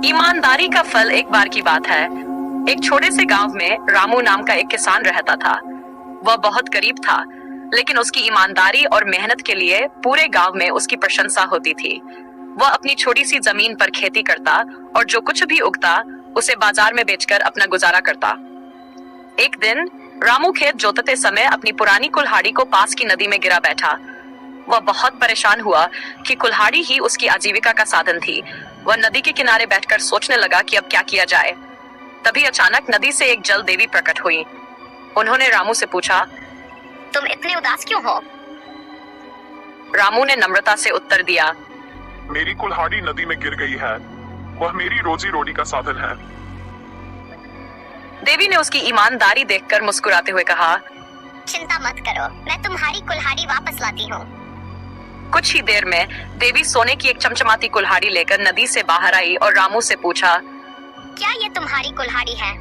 ईमानदारी का फल। एक बार की बात है, एक छोटे से गांव में रामू नाम का एक किसान रहता था। वह बहुत गरीब था, लेकिन उसकी ईमानदारी और मेहनत के लिए पूरे गांव में उसकी प्रशंसा होती थी। वह अपनी छोटी सी जमीन पर खेती करता और जो कुछ भी उगता उसे बाजार में बेचकर अपना गुजारा करता। एक दिन रामू खेत जोतते समय अपनी पुरानी कुल्हाड़ी को पास की नदी में गिरा बैठा। वह बहुत परेशान हुआ कि कुल्हाड़ी ही उसकी आजीविका का साधन थी। वह नदी के किनारे बैठकर सोचने लगा कि अब क्या किया जाए। तभी अचानक नदी से एक जल देवी प्रकट हुई। उन्होंने रामू से पूछा, तुम इतने उदास क्यों हो? रामू ने नम्रता से उत्तर दिया, मेरी कुल्हाड़ी नदी में गिर गई है। वह मेरी रोजी रोटी का साधन है। देवी ने उसकी ईमानदारी देखकर मुस्कुराते हुए कहा, चिंता मत करो, मैं तुम्हारी कुल्हाड़ी वापस लाती हूँ। कुछ ही देर में देवी सोने की एक चमचमाती कुल्हाड़ी लेकर नदी से बाहर आई और रामू से पूछा, क्या ये तुम्हारी कुल्हाड़ी है?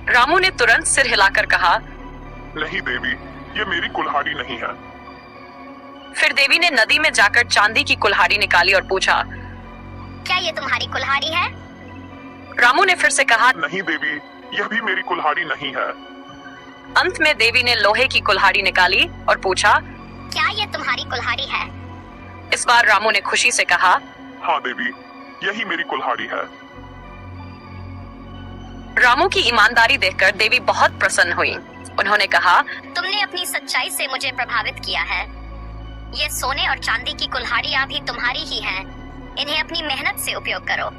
रामू ने तुरंत सिर हिलाकर कहा, नहीं देवी, ये मेरी कुल्हाड़ी नहीं है। फिर देवी ने नदी में जाकर चांदी की कुल्हाड़ी निकाली और पूछा, क्या ये तुम्हारी कुल्हाड़ी है? रामू ने फिर से कहा, नहीं देवी, यह भी मेरी कुल्हाड़ी नहीं है। अंत में देवी ने लोहे की कुल्हाड़ी निकाली और पूछा, क्या ये तुम्हारी कुल्हाड़ी है? इस बार रामू ने खुशी से कहा, हाँ देवी, यही मेरी कुल्हाड़ी है। रामू की ईमानदारी देखकर देवी बहुत प्रसन्न हुई। उन्होंने कहा, तुमने अपनी सच्चाई से मुझे प्रभावित किया है। ये सोने और चांदी की कुल्हाड़ियां भी तुम्हारी ही हैं। इन्हें अपनी मेहनत से उपयोग करो।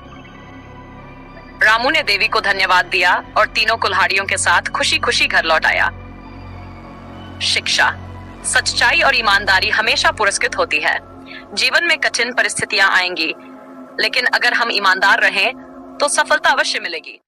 रामू ने देवी को धन्यवाद दिया और तीनों कुल्हाड़ियों के साथ खुशी खुशी घर लौट आया। शिक्षा, सच्चाई और ईमानदारी हमेशा पुरस्कृत होती है। जीवन में कठिन परिस्थितियां आएंगी, लेकिन अगर हम ईमानदार रहें तो सफलता अवश्य मिलेगी।